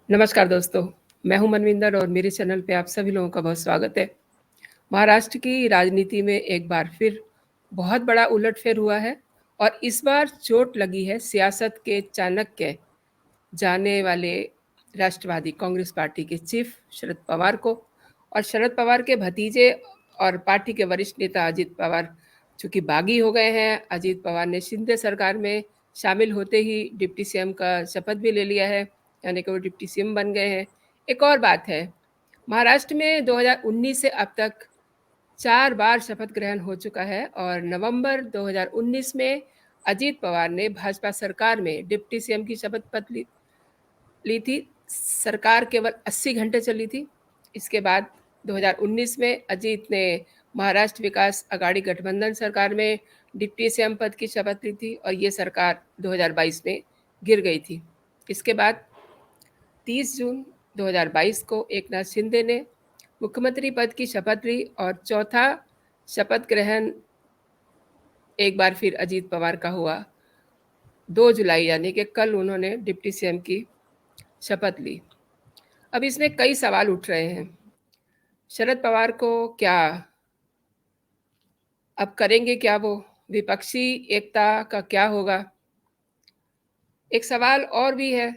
नमस्कार दोस्तों, मैं हूं मनविंदर और मेरे चैनल पे आप सभी लोगों का बहुत स्वागत है। महाराष्ट्र की राजनीति में एक बार फिर बहुत बड़ा उलटफेर हुआ है और इस बार चोट लगी है सियासत के चाणक्य जाने वाले राष्ट्रवादी कांग्रेस पार्टी के चीफ शरद पवार को। और शरद पवार के भतीजे और पार्टी के वरिष्ठ नेता अजित पवार चूंकि बागी हो गए हैं। अजित पवार ने शिंदे सरकार में शामिल होते ही डिप्टी सीएम का शपथ भी ले लिया है, यानी कि वो डिप्टी सीएम बन गए हैं। एक और बात है, महाराष्ट्र में 2019 से अब तक 4 बार शपथ ग्रहण हो चुका है और नवंबर 2019 में अजित पवार ने भाजपा सरकार में डिप्टी सीएम की शपथ ली थी। सरकार केवल 80 घंटे चली थी। इसके बाद 2019 में अजीत ने महाराष्ट्र विकास अघाड़ी गठबंधन सरकार में डिप्टी सीएम पद की शपथ ली थी और ये सरकार 2022 में गिर गई थी। इसके बाद 30 जून 2022 को एकनाथ शिंदे ने मुख्यमंत्री पद की शपथ ली और चौथा शपथ ग्रहण एक बार फिर अजीत पवार का हुआ 2 जुलाई, यानी कि कल उन्होंने डिप्टी सीएम की शपथ ली। अब इसमें कई सवाल उठ रहे हैं। शरद पवार को क्या अब करेंगे क्या वो? विपक्षी एकता का क्या होगा? एक सवाल और भी है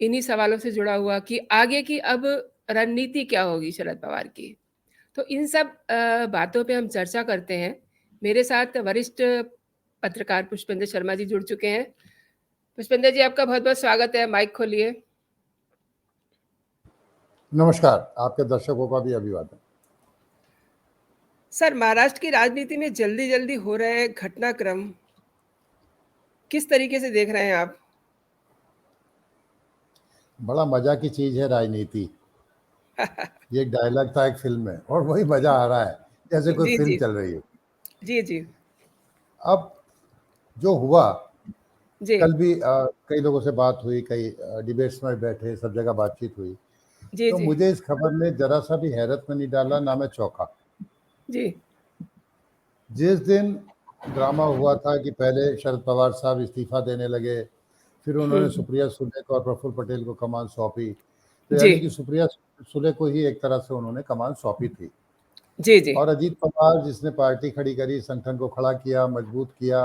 इन्हीं सवालों से जुड़ा हुआ कि आगे की अब रणनीति क्या होगी शरद पवार की। तो इन सब बातों पे हम चर्चा करते हैं। मेरे साथ वरिष्ठ पत्रकार पुष्पेंद्र शर्मा जी जुड़ चुके हैं। पुष्पेंद्र जी, आपका बहुत बहुत स्वागत है। माइक खोलिए। नमस्कार, आपके दर्शकों का भी अभिवादन। सर, महाराष्ट्र की राजनीति में जल्दी जल्दी हो रहे घटनाक्रम किस तरीके से देख रहे हैं आप? बड़ा मजा की चीज है राजनीति। ये एक डायलॉग था एक फिल्म में और वही मजा आ रहा है जैसे कोई जी फिल्म जी चल रही हो। जी जी अब जो हुआ, जी कल भी कई लोगों से बात हुई, कई डिबेट्स में बैठे, सब जगह बातचीत हुई। जी तो जी मुझे इस खबर ने जरा सा भी हैरत में नहीं डाला, ना मैं चौंका। जी जिस दिन ड्रामा हुआ था कि पहले शरद पवार साहब इस्तीफा देने लगे, फिर उन्होंने सुप्रिया सुले को और प्रफुल्ल पटेल को कमान सौंपी, तो जी यानी कि सुप्रिया सुले को ही एक तरह से उन्होंने कमान सौंपी थी। जी जी और अजीत पवार जिसने पार्टी खड़ी करी, संगठन को खड़ा किया, मजबूत किया,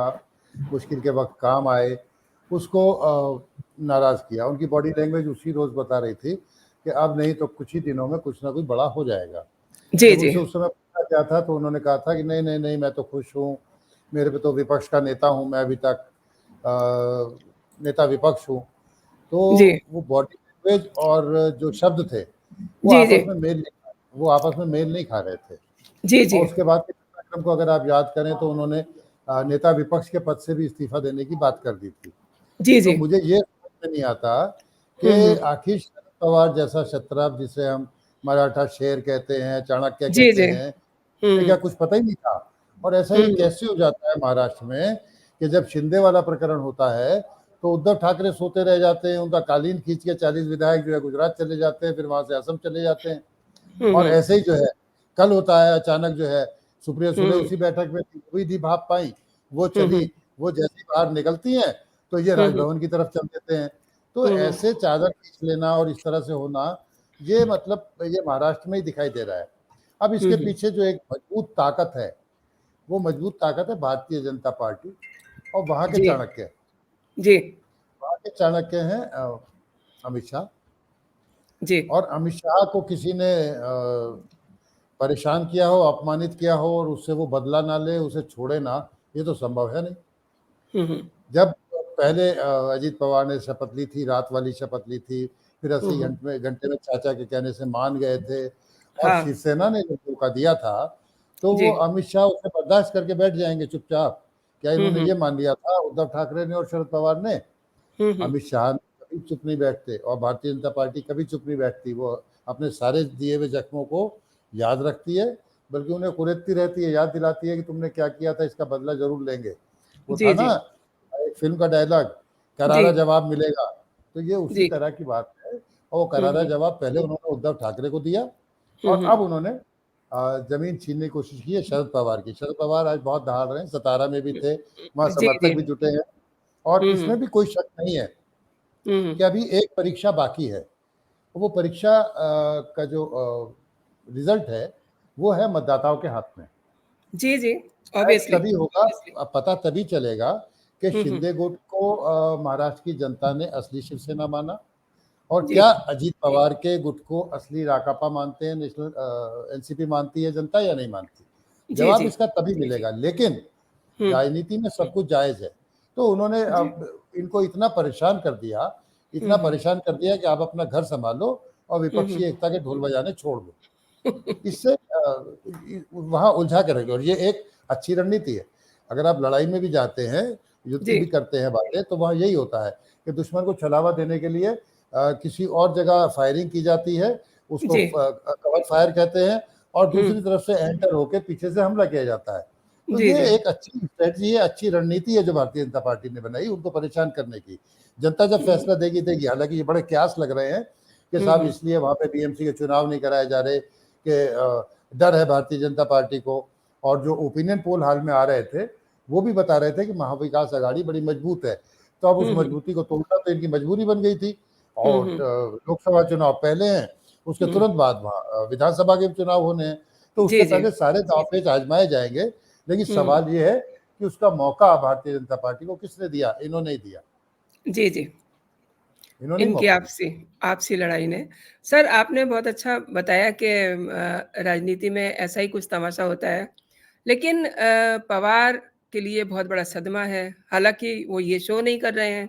मुश्किल के वक्त काम आए, उसको नाराज किया। उनकी बॉडी लैंग्वेज उसी रोज बता रही थी कि अब नहीं तो कुछ ही दिनों में कुछ ना कुछ बड़ा हो जाएगा। जी जब जी उनसे उस समय पूछा क्या था तो उन्होंने कहा था कि नहीं नहीं नहीं, मैं तो खुश हूँ, मेरे पे तो विपक्ष का नेता हूँ, मैं अभी तक नेता विपक्ष हूँ। तो जी वो बॉडी लैंग्वेज और जो शब्द थे वो जी जी आपस में मेल नहीं वो आपस में मेल नहीं खा रहे थे। जी और जी उसके बाद के घटनाक्रम को अगर आप याद करें तो उन्होंने नेता विपक्ष के पद से भी इस्तीफा देने की बात कर दी थी। जी तो जी मुझे ये समझ में नहीं आता कि हम्म। आखिर शरद पवार जैसा क्षत्रप, जिसे हम मराठा शेर कहते हैं, चाणक्य जी कहते जी हैं, उन्हें क्या कुछ पता ही नहीं था? और ऐसा ये हम्म। कैसे हो जाता है महाराष्ट्र में कि जब शिंदे वाला प्रकरण होता है तो उद्धव ठाकरे सोते रह जाते हैं, उनका कालीन खींच के 40 विधायक जो है गुजरात चले जाते हैं, फिर वहां से असम चले जाते हैं। और हम्म। ऐसे ही जो है कल होता है अचानक जो है सुप्रिया सुले हम्म। उसी बैठक में थी, हुई थी भाप पाई, वो हम्म। चली, वो जैसी बाहर निकलती हैं तो ये हम्म। राजभवन की तरफ चल देते हैं। तो हम्म। ऐसे चादर खींच लेना और इस तरह से होना, ये मतलब ये महाराष्ट्र में ही दिखाई दे रहा है। अब इसके हम्म। पीछे जो एक मजबूत ताकत है, वो मजबूत ताकत है भारतीय जनता पार्टी और वहाँ के जी चाणक्य। जी वहाँ के चाणक्य हैं अमित शाह। जी और अमित शाह को किसी ने परेशान किया हो, अपमानित किया हो और उससे वो बदला ना ले, उसे छोड़े ना, ये तो संभव है नहीं। हम्म। जब पहले अजीत पवार ने शपथ ली थी, रात वाली शपथ ली थी, फिर 80 हम्म। घंटे में चाचा के कहने से मान गए थे और हाँ शिवसेना ने जो धोखा दिया था, तो जी वो अमित शाह उसे बर्दाश्त करके बैठ जाएंगे चुपचाप? क्या इन्होंने हम्म। ये मान लिया था उद्धव ठाकरे ने और शरद पवार ने? हम्म। अमित शाह कभी चुप नहीं बैठते और भारतीय जनता पार्टी कभी चुप नहीं बैठती। वो अपने सारे दिए हुए जख्मों को याद रखती है, बल्कि उन्हें कुरेदती रहती है, याद दिलाती है कि तुमने क्या किया था, इसका बदला जरूर लेंगे। वो था जी ना जी एक फिल्म का डायलॉग, जी करारा जवाब मिलेगा। तो ये उसी जी तरह की बात है और वो करारा हम्म। जवाब पहले उन्होंने उद्धव ठाकरे को दिया और हम्म। अब उन्होंने जमीन छीनने की कोशिश की है शरद पवार की। शरद पवार आज बहुत दहाड़ रहे हैं, सतारा में भी थे, वहाँ जी समर्थक जी भी जुटे हैं। और हम्म। इसमें भी कोई शक नहीं है हम्म। कि अभी एक परीक्षा बाकी है। वो परीक्षा का जो रिजल्ट है वो है मतदाताओं के हाथ में। जी, जी, शायद ऑब्वियसली, तभी होगा, ऑब्वियसली। पता तभी चलेगा कि हुँ, हुँ। शिंदे गुट को महाराष्ट्र की जनता ने असली शिवसेना माना, और जी, क्या अजीत पवार के गुट को असली राकापा मानते हैं, नेशनल एनसीपी मानती है जनता या नहीं मानती। जी, जवाब जी। इसका तभी मिलेगा। लेकिन हुँ, राजनीति में सब कुछ जायज़ है। तो उन्होंने जी। अब इनको इतना परेशान कर दिया, हुँ, इतना हुँ। परेशान कर दिया कि आप अपना घर सँभालो और हुँ, विपक्षी हुँ। एकता के ढोल बजाने छोड़ दो। इससे वहाँ उलझा के रखें, और ये एक अच्छी रणनीति है। अगर आप लड़ाई में भी जाते हैं, युद्ध की जी, भी करते हैं बातें, तो वहाँ यही होता है कि दुश्मन को छलावा देने के लिए किसी और जगह फायरिंग की जाती है, उसको जी। कवर फायर कहते हैं, और हुँ। दूसरी तरफ से एंटर होके पीछे से हमला किया जाता है। तो जी, ये जी। एक अच्छी स्ट्रेटजी है, अच्छी रणनीति है जो भारतीय जनता पार्टी ने बनाई उनको परेशान करने की। जनता जब हुँ, फैसला देगी देगी। हालाँकि ये बड़े कयास लग रहे हैं कि हुँ, साहब हुँ। इसलिए वहाँ पे बीएमसी के चुनाव नहीं कराए जा रहे कि डर है भारतीय जनता पार्टी को। और जो ओपिनियन पोल हाल में आ रहे थे, वो भी बता रहे थे कि महाविकास अघाड़ी बड़ी मजबूत है। तो अब उस हुँ, हुँ। मजबूती को तोड़ना तो इनकी मजबूरी बन गई थी। हुँ, और हुँ। लोकसभा चुनाव पहले हैं, उसके हुँ। तुरंत बाद वहाँ विधानसभा के भी चुनाव होने हैं। तो जी, उससे जी। पहले सारे दांव-पेच आज़माए जाएँगे। लेकिन हुँ। सवाल ये है कि उसका मौका भारतीय जनता पार्टी को किसने दिया? इन्होंने ही दिया। जी, जी। इन्होंने ही इनकी मौका दिया। आपसी आपसी लड़ाई ने। सर, आपने बहुत अच्छा बताया कि राजनीति में ऐसा ही कुछ तमाशा होता है। लेकिन पवार के लिए बहुत बड़ा सदमा है। हालाँकि वो ये शो नहीं कर रहे हैं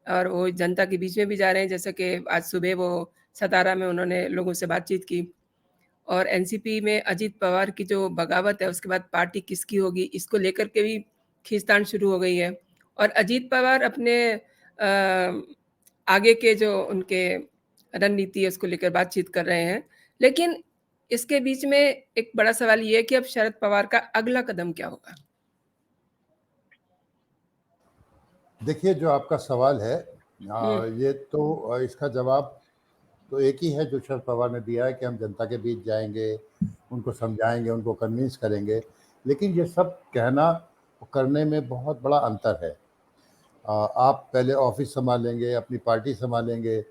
और वो जनता के बीच में भी जा रहे हैं, जैसे कि आज सुबह वो सतारा में उन्होंने लोगों से बातचीत की। और एनसीपी में अजीत पवार की जो बगावत है, उसके बाद पार्टी किसकी होगी, इसको लेकर के भी खींचतान शुरू हो गई है। और अजीत पवार अपने आगे के जो उनके रणनीति है, उसको लेकर बातचीत कर रहे हैं। लेकिन इसके बीच में एक बड़ा सवाल ये है कि अब शरद पवार का अगला कदम क्या होगा? देखिए, जो आपका सवाल है हुँ, ये तो इसका जवाब तो एक ही है जो शरद पवार ने दिया है कि हम जनता के बीच जाएँगे, उनको समझाएँगे, उनको कन्विंस करेंगे। लेकिन ये सब कहना और करने में बहुत बड़ा अंतर है। आप पहले ऑफ़िस सँभालेंगे, अपनी पार्टी सँभालेंगे,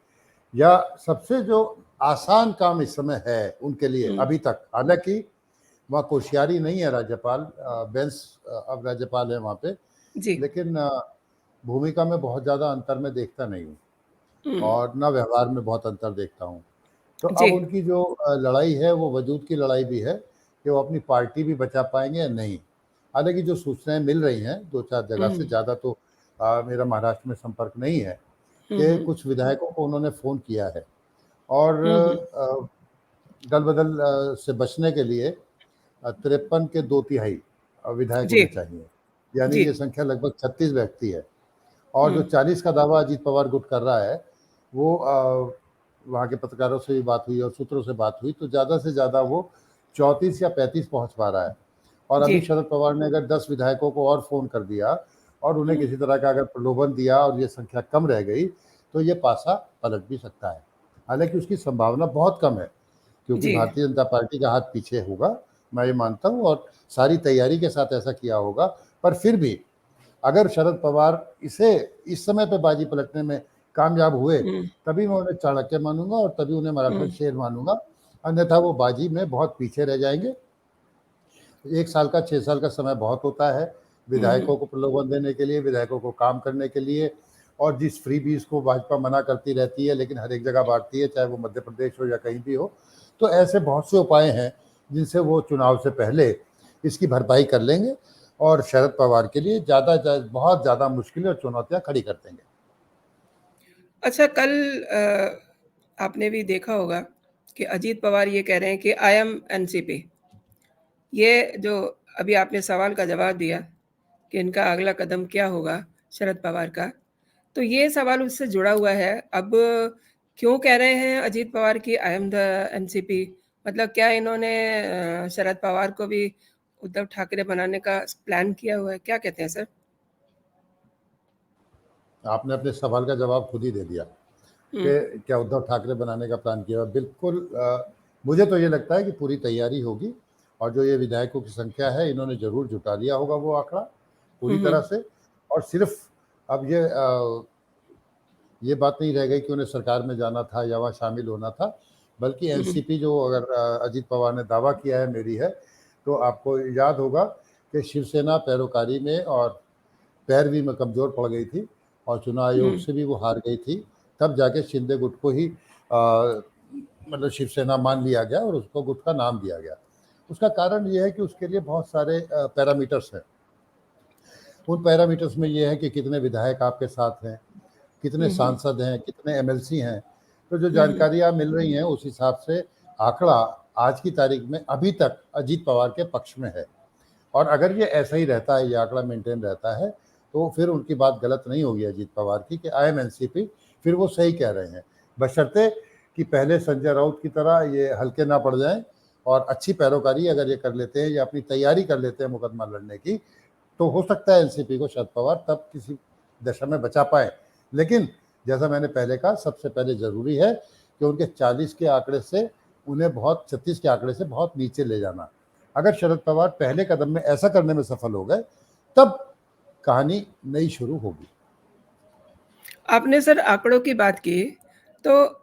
या सबसे जो आसान काम इस समय है उनके लिए हुँ। अभी तक, हालाँकि वहाँ कोश्यारी नहीं है राज्यपाल, बेंस अब राज्यपाल है वहाँ पे। जी। लेकिन भूमिका में बहुत ज़्यादा अंतर मैं देखता नहीं हूँ, हुँ। और ना व्यवहार में बहुत अंतर देखता हूँ। तो जी। अब उनकी जो लड़ाई है वो वजूद की लड़ाई भी है कि वो अपनी पार्टी भी बचा पाएँगे या नहीं। हालाँकि जो सूचनाएँ मिल रही हैं 2-4 जगह से, हुँ। ज़्यादा तो मेरा महाराष्ट्र में संपर्क नहीं है, हुँ, कि हुँ। कुछ विधायकों को उन्होंने फ़ोन किया है। और हुँ, हुँ। दल-बदल से बचने के लिए 53 के 2/3 विधायक जी, होने चाहिए। यानी जी। ये संख्या लगभग 36 व्यक्ति है। और हुँ। जो 40 का दावा अजीत पवार गुट कर रहा है, वो वहाँ के पत्रकारों से भी बात हुई और सूत्रों से बात हुई, तो ज़्यादा से ज़्यादा वो 34 या 35 पहुँच पा रहा है। और जी। अभी शरद पवार ने अगर 10 विधायकों को और फ़ोन कर दिया और उन्हें हुँ। किसी तरह का अगर प्रलोभन दिया और ये संख्या कम रह गई, तो ये पासा पलट भी सकता है। हालाँकि उसकी संभावना बहुत कम है, क्योंकि जी। भारतीय जनता पार्टी का हाथ पीछे होगा, मैं ये मानता हूँ, और सारी तैयारी के साथ ऐसा किया होगा। पर फिर भी अगर शरद पवार इसे इस समय पे बाजी पलटने में कामयाब हुए, हुँ। तभी मैं उन्हें चाणक्य मानूँगा और तभी उन्हें मराठा हुँ। शेर मानूँगा। अन्यथा वो बाजी में बहुत पीछे रह जाएँगे। 1 साल का, 6 साल का समय बहुत होता है, हुँ, हुँ। विधायकों को प्रलोभन देने के लिए, विधायकों को काम करने के लिए। और जिस फ्रीबीज़ को भाजपा मना करती रहती है, लेकिन हर एक जगह बाँटती है, चाहे वो मध्य प्रदेश हो या कहीं भी हो। तो ऐसे बहुत से उपाय हैं, जिनसे वो चुनाव से पहले इसकी भरपाई कर लेंगे और शरद पवार के लिए बहुत ज़्यादा मुश्किलें और चुनौतियाँ खड़ी कर देंगे। अच्छा, कल आपने भी देखा होगा कि अजीत पवार ये कह रहे हैं कि आई एम एनसीपी। ये जो अभी आपने सवाल का जवाब दिया कि इनका अगला कदम क्या होगा शरद पवार का, तो ये सवाल उससे जुड़ा हुआ है। अब क्यों कह रहे हैं अजीत पवार कि आई एम द एनसीपी? मतलब क्या इन्होंने शरद पवार को भी उद्धव ठाकरे बनाने का प्लान किया हुआ है? क्या कहते हैं सर? आपने अपने सवाल का जवाब खुद ही दे दिया हुँ, कि क्या उद्धव ठाकरे बनाने का प्लान किया हुआ है। बिल्कुल मुझे तो ये लगता है कि पूरी तैयारी होगी, और जो ये विधायकों की संख्या है, इन्होंने ज़रूर जुटा लिया होगा वो आंकड़ा हुँ, पूरी तरह हुँ। से। और सिर्फ़ अब ये ये बात नहीं रह गई कि उन्हें सरकार में जाना था या वहाँ शामिल होना था, बल्कि एनसीपी जो अगर अजीत पवार ने दावा किया है मेरी है, तो आपको याद होगा कि शिवसेना पैरोकारी में और पैरवी में कमज़ोर पड़ गई थी और चुनाव आयोग से भी वो हार गई थी। तब जाके शिंदे गुट को ही मतलब शिवसेना मान लिया गया और उसको गुट का नाम दिया गया। उसका कारण ये है कि उसके लिए बहुत सारे पैरामीटर्स हैं। उन पैरामीटर्स में ये है कि कितने विधायक आपके साथ हैं, कितने सांसद हैं, कितने एमएलसी हैं। तो जो जानकारियाँ मिल रही हैं उस हिसाब से आंकड़ा आज की तारीख में अभी तक अजीत पवार के पक्ष में है। और अगर ये ऐसा ही रहता है, ये आंकड़ा मेंटेन रहता है, तो फिर उनकी बात गलत नहीं होगी अजीत पवार की कि आई एम एनसीपी, फिर वो सही कह रहे हैं, बशर्ते कि पहले संजय राउत की तरह ये हल्के ना पड़ जाएं और अच्छी पैरोकारी अगर ये कर लेते हैं या अपनी तैयारी कर लेते हैं मुकदमा लड़ने की, तो हो सकता है एनसीपी को शरद पवार तब किसी दशा में बचा पाए। लेकिन जैसा मैंने पहले कहा, सबसे पहले ज़रूरी है कि उनके 40 के आंकड़े से उन्हें 36 के आंकड़े से बहुत नीचे ले जाना। अगर शरद पवार पहले कदम में ऐसा करने में सफल हो गए, तब कहानी नई शुरू होगी। आपने सर आंकड़ों की बात की, तो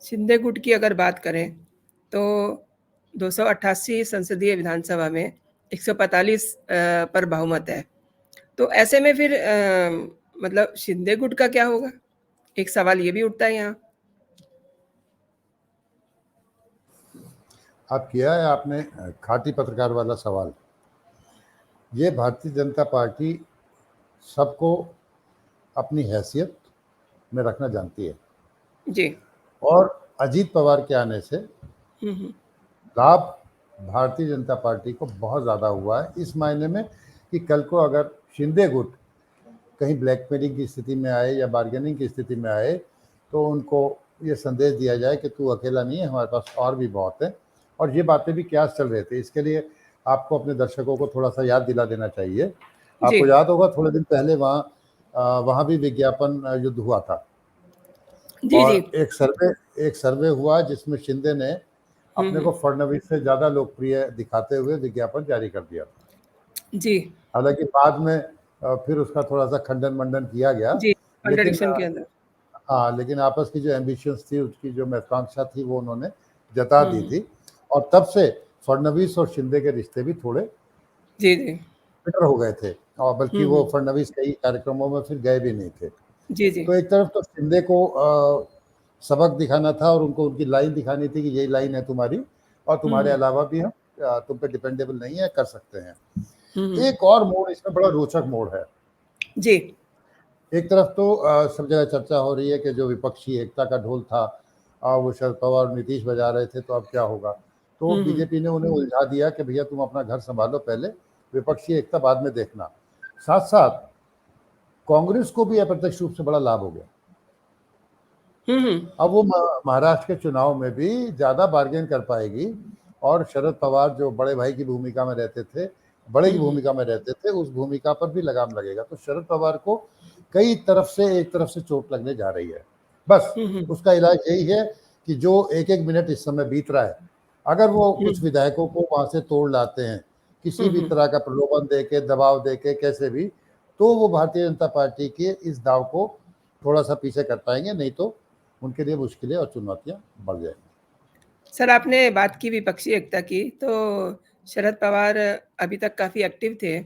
शिंदे गुट की अगर बात करें तो 288 संसदीय विधानसभा में 145 पर बहुमत है। तो ऐसे में फिर मतलब शिंदे गुट का क्या होगा? एक सवाल ये भी उठता है यहाँ। अब किया है आपने खाटी पत्रकार वाला सवाल। ये भारतीय जनता पार्टी सबको अपनी हैसियत में रखना जानती है जी। और अजीत पवार के आने से लाभ भारतीय जनता पार्टी को बहुत ज़्यादा हुआ है, इस मायने में कि कल को अगर शिंदे गुट कहीं ब्लैकमेलिंग की स्थिति में आए या बार्गेनिंग की स्थिति में आए, तो उनको ये संदेश दिया जाए कि तू अकेला नहीं है, हमारे पास और भी बहुत है। और ये बातें भी क्या चल रहे थे, इसके लिए आपको अपने दर्शकों को थोड़ा सा याद दिला देना चाहिए। आपको याद होगा थोड़े दिन पहले वहाँ भी विज्ञापन युद्ध हुआ था। जी, और जी। एक सर्वे हुआ जिसमें शिंदे ने अपने को फडणवीस से ज़्यादा लोकप्रिय दिखाते हुए विज्ञापन जारी कर दिया था। जी। हालांकि बाद में फिर उसका थोड़ा सा खंडन मंडन किया गया, जी, लेकिन कॉन्ट्रडिक्शन के अंदर। हाँ, लेकिन आपस की जो एम्बिशंस थी, उसकी जो महत्वाकांक्षा थी, वो उन्होंने जता दी थी। और तब से फडणवीस और शिंदे के रिश्ते भी थोड़े जी, जी। बिटर हो गए थे, और बल्कि वो फडणवीस कई कार्यक्रमों में फिर गए भी नहीं थे। जी, जी। तो एक तरफ तो शिंदे को सबक दिखाना था और उनको उनकी लाइन दिखानी थी कि यही लाइन है तुम्हारी, और तुम्हारे अलावा भी हम तुम पे डिपेंडेबल नहीं है, कर सकते हैं। एक और मोड़ इसमें बड़ा रोचक मोड़ है जी। एक तरफ तो सब जगह चर्चा हो रही है कि जो विपक्षी एकता का ढोल था, वो शरद पवार और नीतीश बजा रहे थे, तो अब क्या होगा। तो बीजेपी ने उन्हें उलझा दिया कि भैया तुम अपना घर संभालो पहले, विपक्षी एकता बाद में देखना। साथ साथ कांग्रेस को भी अप्रत्यक्ष रूप से बड़ा लाभ हो गया। अब वो महाराष्ट्र के चुनाव में भी ज्यादा बार्गेन कर पाएगी, और शरद पवार जो बड़े भाई की भूमिका में रहते थे, बड़े की भूमिका में रहते थे, उस भूमिका पर भी लगाम लगेगा। तो शरद पवार को कई तरफ से एक तरफ से चोट लगने जा रही है। बस उसका इलाज यही है कि जो एक एक मिनट इस समय बीत रहा है, अगर वो कुछ विधायकों को वहां से तोड़ लाते हैं, किसी भी तरह का प्रलोभन देके, दबाव देके, कैसे भी, तो वो भारतीय जनता पार्टी के इस दाव को थोड़ा सा पीछे कर पाएंगे, नहीं तो उनके लिए मुश्किलें और चुनौतियां बढ़ जाएंगी। सर, आपने बात की विपक्षी एकता की, तो शरद पवार अभी तक काफ़ी एक्टिव थे।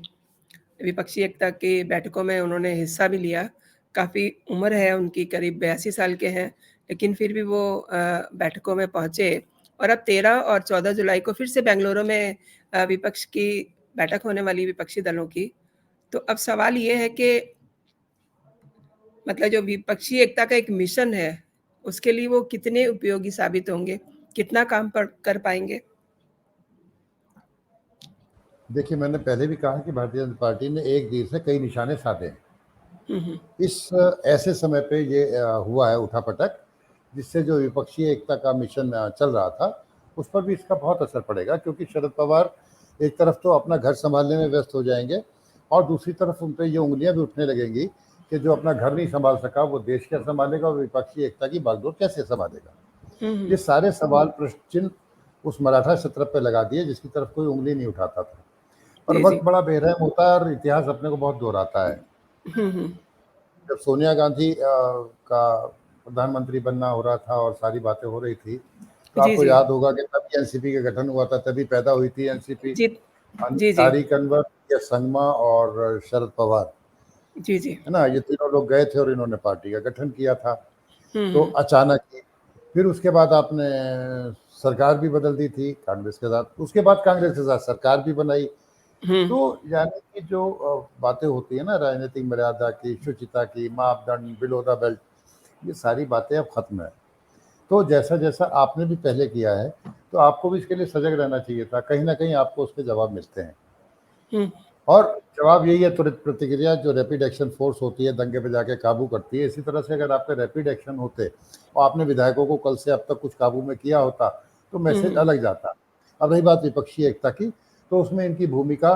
विपक्षी एकता की बैठकों में उन्होंने हिस्सा भी लिया। काफ़ी उम्र है उनकी, करीब 82 साल के हैं, लेकिन फिर भी वो बैठकों में पहुँचे। और अब 13 और 14 जुलाई को फिर से बेंगलुरु में विपक्ष की बैठक होने वाली, विपक्षी दलों की। तो अब सवाल ये है कि मतलब जो विपक्षी एकता का एक मिशन है, उसके लिए वो कितने उपयोगी साबित होंगे? कितना काम कर पाएँगे? देखिए, मैंने पहले भी कहा कि भारतीय जनता पार्टी ने एक तीर से कई निशाने साधे हैं। इस ऐसे समय पे ये हुआ है उठापटक, जिससे जो विपक्षी एकता का मिशन चल रहा था, उस पर भी इसका बहुत असर पड़ेगा, क्योंकि शरद पवार एक तरफ तो अपना घर संभालने में व्यस्त हो जाएंगे, और दूसरी तरफ उन पर ये उंगलियां भी उठने लगेंगी कि जो अपना घर नहीं संभाल सका, वो देश क्या संभालेगा, और विपक्षी एकता की बागडोर कैसे संभालेगा। ये सारे सवाल प्रश्न चिन्ह उस मराठा छत्र पे लगा दिए, जिसकी तरफ कोई उंगली नहीं उठाता था। और जी, वक्त जी। बड़ा बेरहम होता है, और इतिहास अपने को बहुत दोहराता है। जब सोनिया गांधी का प्रधानमंत्री बनना हो रहा था और सारी बातें हो रही थी, तो जी, आपको जी। याद होगा कि तभी एनसीपी का गठन हुआ था, तभी पैदा हुई थी एनसीपी। जी। जी, जी। तारिक अनवर या संगमा और शरद पवार, जी, जी। है ना, ये तीनों लोग गए थे और इन्होंने पार्टी का गठन किया था। हुँ, तो हुँ। अचानक ही फिर उसके बाद आपने सरकार भी बदल दी थी कांग्रेस के साथ, उसके बाद कांग्रेस के साथ सरकार भी बनाई। हुँ। तो यानी कि जो बातें होती है ना राजनीतिक मर्यादा की, शुचिता की, मापदंड, बिलो द बेल्ट, ये सारी बातें अब खत्म है। तो जैसा जैसा आपने भी पहले किया है, तो आपको भी इसके लिए सजग रहना चाहिए था। कहीं ना कहीं आपको उसके जवाब मिलते हैं, हुँ। और जवाब यही है तुरंत प्रतिक्रिया, जो रैपिड एक्शन फोर्स होती है दंगे पे जाके काबू करती है। इसी तरह से अगर आप पे रैपिड एक्शन होते और आपने विधायकों को कल से अब तक कुछ काबू में किया होता, तो हुँ, मैसेज हुँ। अलग जाता। अब रही बात विपक्षी एकता की, तो उसमें इनकी भूमिका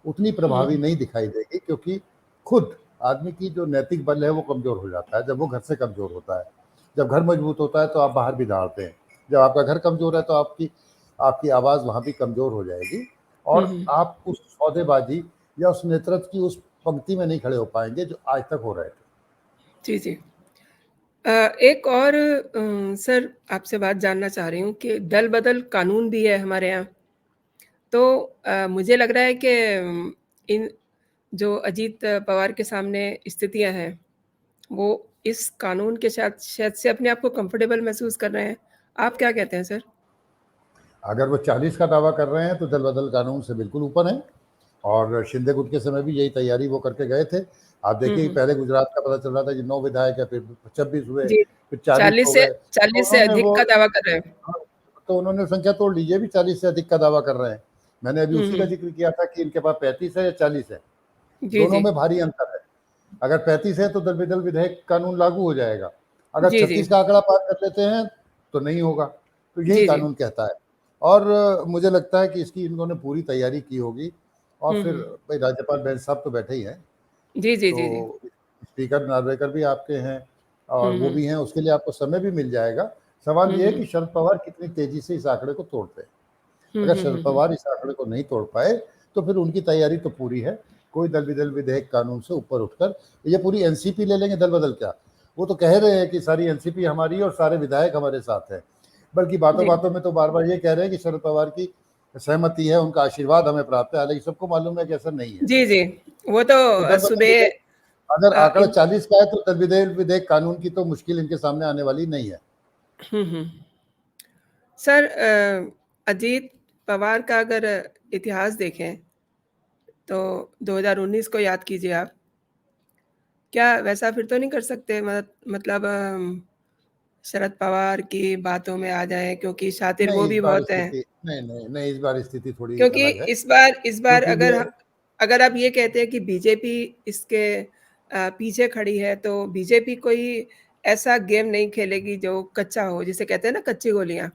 उतनी हुँ, प्रभावी हुँ। नहीं दिखाई देगी, क्योंकि खुद आदमी की जो नैतिक बल है वो कमजोर हो जाता है जब वो घर से कमजोर होता है। जब घर मजबूत होता है तो आप बाहर भी दहाड़ते हैं। जब आपका घर कमजोर है तो आपकी आपकी आवाज़ वहाँ भी कमजोर हो जाएगी, हुँ, और हुँ। आप उस सौदेबाजी या उस नेतृत्व की उस पंक्ति में नहीं खड़े हो पाएंगे जो आज तक हो रहे थे। जी, जी। एक और सर आपसे बात जानना चाह रही हूँ कि दल-बदल कानून भी है हमारे यहाँ। तो मुझे लग रहा है कि इन जो अजीत पवार के सामने स्थितियाँ हैं, वो इस कानून के साथ शायद से अपने आप को कंफर्टेबल महसूस कर रहे हैं। आप क्या कहते हैं सर? अगर वो 40 का दावा कर रहे हैं तो दल बदल कानून से बिल्कुल ऊपर है, और शिंदे गुट के समय भी यही तैयारी वो करके गए थे। आप हुँ, देखिए कि हुँ। पहले गुजरात का पता चल रहा था कि 9 विधायक है, फिर 26 हुए, जी, फिर 40 40 हो से गए, तो 40 से उन्होंने अधिक वो, का दावा कर रहे हैं। हाँ, तो उन्होंने संख्या तोड़ ली, ये भी 40 से अधिक का दावा कर रहे हैं। मैंने अभी हुँ, उसी का हुँ। ज़िक्र किया था कि इनके पास 35 है या 40 है, जी, दोनों जी। में भारी अंतर है। अगर 35 है तो दल बदल विधेयक कानून लागू हो जाएगा, अगर जी, जी। 36 का आंकड़ा पार कर लेते हैं तो नहीं होगा। तो यही जी, जी। कानून कहता है, और मुझे लगता है कि इसकी इन्होंने पूरी तैयारी की होगी। और हुँ, फिर हुँ। भाई राज्यपाल बेंच साहब तो बैठे ही हैं, जी, जी, जी, जी। तो स्पीकर नार्वेकर भी आपके हैं, और हुँ, वो हुँ। भी हैं, उसके लिए आपको समय भी मिल जाएगा। सवाल हुँ, ये है हुँ। कि शरद पवार कितनी तेजी से इस आंकड़े को तोड़ते हैं। हुँ, अगर हुँ, शरद हुँ, हुँ। पवार इस आंकड़े को नहीं तोड़ पाए, तो फिर उनकी तैयारी तो पूरी है। कोई दल बदल विधेयक कानून से ऊपर उठकर ये पूरी एनसीपी ले लेंगे, दल बदल क्या, वो तो कह रहे हैं कि सारी एनसीपी हमारी है और सारे विधायक हमारे साथ हैं। बल्कि बातों जी। बातों में तो बार बार ये कह रहे हैं कि शरद पवार की सहमति है, उनका आशीर्वाद हमें प्राप्त है, हालांकि सबको मालूम है कि ऐसा नहीं है। जी, जी। वो तो तो दल बदल सुबह विधेयक, अगर आंकड़ा इन 40 का है तो दल बदल विधेयक कानून की तो मुश्किल इनके सामने आने वाली नहीं है। हुँ, हुँ। सर अजीत पवार का अगर इतिहास देखें, तो 2019 को याद कीजिए आप। क्या वैसा फिर तो नहीं कर सकते मतलब शरद पवार की बातों में आ जाएँ क्योंकि शातिर नहीं, वो इस भी बार बहुत हैं। स्थिति नहीं, नहीं, नहीं, इस बार स्थिति थोड़ी क्योंकि अलग है, इस बार क्योंकि ये, अगर आप ये कहते हैं कि बीजेपी इसके पीछे खड़ी है, तो बीजेपी कोई ऐसा गेम नहीं खेलेगी जो कच्चा हो, जिसे कहते हैं ना कच्ची गोलियाँ।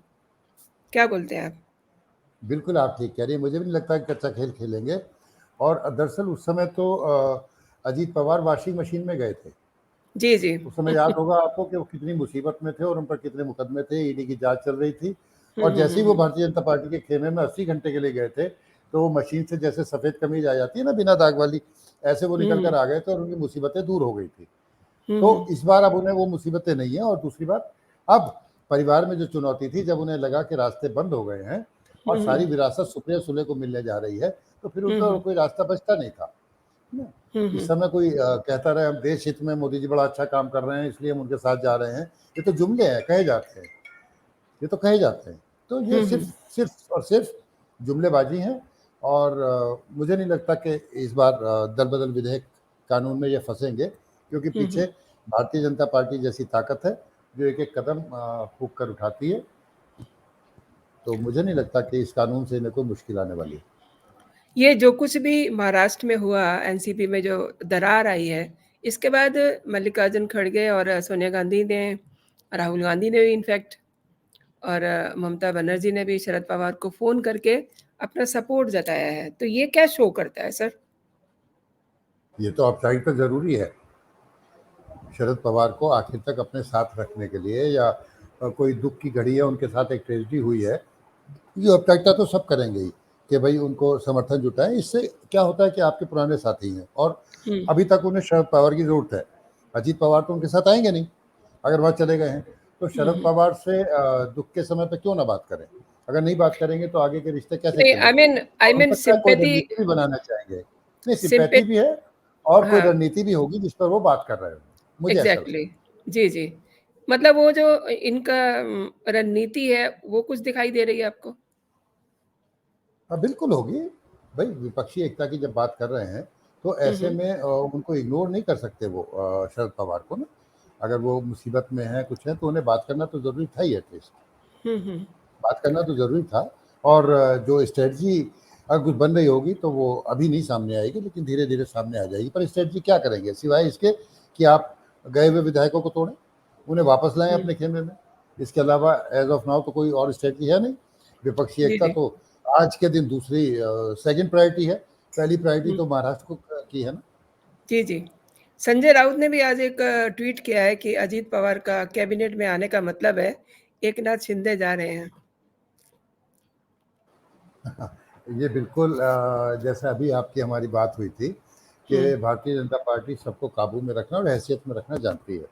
क्या बोलते हैं आप? बिल्कुल आप ठीक कह रही हैं, मुझे भी नहीं लगता कि कच्चा खेल खेलेंगे। और दरअसल उस समय तो अजीत पवार वॉशिंग मशीन में गए थे। जी, जी। उस समय याद होगा आपको कि वो कितनी मुसीबत में थे और उन पर कितने मुकदमे थे, ईडी की जांच चल रही थी। हुँ, और हुँ, जैसे हुँ, ही वो हुँ। भारतीय जनता पार्टी के खेमे में 80 घंटे के लिए गए थे, तो वो मशीन से जैसे सफ़ेद कमीज आ जाती है ना बिना दाग वाली, ऐसे वो हुँ, निकल कर हुँ। आ गए थे और उनकी मुसीबतें दूर हो गई थी। हुँ, तो हुँ। इस बार अब उन्हें वो मुसीबतें नहीं है। और दूसरी बात, अब परिवार में जो चुनौती थी, जब उन्हें लगा कि रास्ते बंद हो गए हैं और हुँ, सारी हुँ। विरासत सुप्रिया सुले को मिलने जा रही है, तो फिर हुँ, उनका हुँ। कोई रास्ता बचता नहीं था ना। हुँ, इस हुँ। समय कोई कहता रहे हम देश हित में मोदी जी बड़ा अच्छा काम कर रहे हैं इसलिए हम उनके साथ जा रहे हैं, ये तो जुमले हैं, कहे जाते हैं, ये तो कहे जाते हैं। तो ये हुँ, सिर्फ हुँ। सिर्फ और सिर्फ जुमलेबाजी हैं। और मुझे नहीं लगता कि इस बार दल बदल विधेयक कानून में ये फंसेंगे, क्योंकि हुँ, पीछे हुँ। भारतीय जनता पार्टी जैसी ताकत है जो एक एक कदम फूक कर उठाती है। तो मुझे नहीं लगता कि इस कानून से इन्हें कोई मुश्किल आने वाली है। ये जो कुछ भी महाराष्ट्र में हुआ, एनसीपी में जो दरार आई है, इसके बाद मल्लिकार्जुन खड़गे और सोनिया गांधी ने, राहुल गांधी ने भी इनफैक्ट और ममता बनर्जी ने भी शरद पवार को फ़ोन करके अपना सपोर्ट जताया है। तो ये क्या शो करता है सर? ये तो औपचारिकता जरूरी है शरद पवार को आखिर तक अपने साथ रखने के लिए, या कोई दुख की घड़ी है, उनके साथ एक ट्रेजिडी हुई है, ये औपचारिकता तो सब करेंगे ही कि भाई उनको समर्थन जुटाएं। इससे क्या होता है कि आपके पुराने साथी हैं और हुँ। अभी तक उन्हें शरद पवार की ज़रूरत है। अजीत पवार तो उनके साथ आएंगे नहीं अगर वहाँ चले गए हैं। तो शरद पवार से दुख के समय पे क्यों ना बात करें? अगर नहीं बात करेंगे तो आगे के रिश्ते कैसे नहीं, चलेंगे? आई और हो मीन सकता है कोई सिंपैथी, रणनीति भी बनाना चाहेंगे। नहीं, सिंपैथी सिंपैथ भी है और कोई हाँ, रणनीति भी होगी जिस पर वो बात कर रहे होंगे, मुझे ऐसा लगता एग्ज़ैक्टली। जी, जी। मतलब वो जो इनका रणनीति है, वो कुछ दिखाई दे रही है आपको? है। हाँ, बिल्कुल होगी। भाई विपक्षी एकता की जब बात कर रहे हैं, तो हुँ, ऐसे हुँ। में उनको इग्नोर नहीं कर सकते वो शरद पवार को ना। अगर वो मुसीबत में हैं, कुछ है, तो उन्हें बात करना तो ज़रूरी था ही एटलीस्ट। हुँ, हुँ। बात करना तो ज़रूरी था। और जो स्ट्रेटजी अगर कुछ बन रही होगी तो वो अभी नहीं सामने आएगी, लेकिन धीरे-धीरे सामने आ जाएगी। पर स्ट्रेटजी क्या करेंगे सिवाय इसके कि आप गए हुए विधायकों को तोड़ें, उन्हें वापस लाएँ हुँ। अपने खेमे में। इसके अलावा एज़ ऑफ नाउ तो कोई और स्ट्रेटजी है नहीं। विपक्षी जी, एकता जी। तो आज के दिन दूसरी सेकंड प्रायोरिटी है। पहली प्रायोरिटी हुँ। तो महाराष्ट्र को की है ना। जी, जी। संजय राउत ने भी आज एक ट्वीट किया है कि अजीत पवार का कैबिनेट में आने का मतलब है, एकनाथ शिंदे जा रहे हैं। ये बिल्कुल जैसे अभी आपकी हमारी बात हुई थी हुँ। कि भारतीय जनता पार्टी सबको काबू में रखना और हैसियत में रखना जानती है।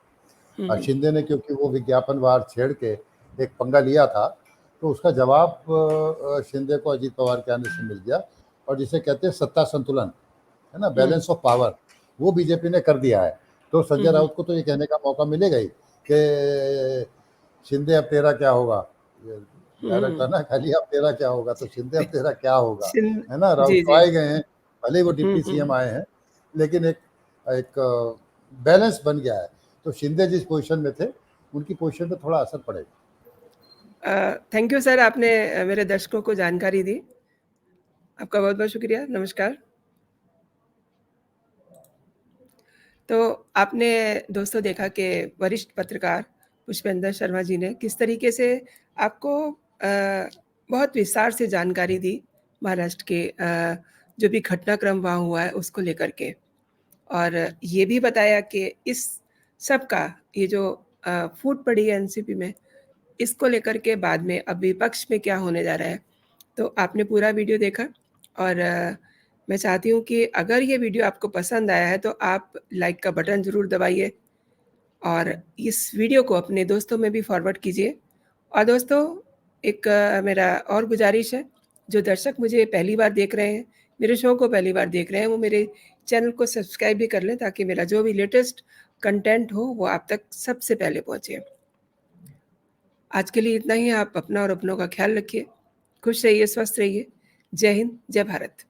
हुँ, हुँ। शिंदे ने क्योंकि वो विज्ञापनवार छेड़ के एक पंगा लिया था, तो उसका जवाब शिंदे को अजीत पवार के आने से मिल गया। और जिसे कहते हैं सत्ता संतुलन, है ना, हुँ। बैलेंस ऑफ पावर, वो बीजेपी ने कर दिया है। तो हुँ, संजय हुँ। राउत को तो ये कहने का मौका मिलेगा ही कि शिंदे अब तेरा क्या होगा? ये डायरेक्ट था हुँ। ना, खाली अब तेरा क्या होगा? तो शिंदे अब तेरा क्या होगा? शिन है ना? राउत जी, तो जी। आए गए हैं, भले ही वो हुँ, डिप्टी सीएम हुँ। आए हैं, लेकिन एक एक बैलेंस बन गया है। तो शिंदे जिस पोज़ीशन में थे, उनकी पोज़ीशन पे थोड़ा असर पड़ेगा। थैंक यू सर, आपने मेरे दर्शकों को जानकारी दी। आपका बहुत-बहुत शुक्रिया। नमस्कार। तो आपने दोस्तों देखा कि वरिष्ठ पत्रकार पुष्पेंद्र शर्मा जी ने किस तरीके से आपको बहुत विस्तार से जानकारी दी महाराष्ट्र के जो भी घटनाक्रम वहाँ हुआ है उसको लेकर के। और ये भी बताया कि इस सब का ये जो फूट पड़ी है एनसीपी में, इसको लेकर के बाद में अब विपक्ष में क्या होने जा रहा है। तो आपने पूरा वीडियो देखा और मैं चाहती हूँ कि अगर ये वीडियो आपको पसंद आया है तो आप लाइक का बटन ज़रूर दबाइए और इस वीडियो को अपने दोस्तों में भी फॉरवर्ड कीजिए। और दोस्तों, एक मेरा और गुजारिश है, जो दर्शक मुझे पहली बार देख रहे हैं, मेरे शो को पहली बार देख रहे हैं, वो मेरे चैनल को सब्सक्राइब भी कर लें ताकि मेरा जो भी लेटेस्ट कंटेंट हो, वो आप तक सबसे पहले पहुँचे। आज के लिए इतना ही। आप अपना और अपनों का ख्याल रखिए। खुश रहिए, स्वस्थ रहिए। जय हिंद, जय भारत।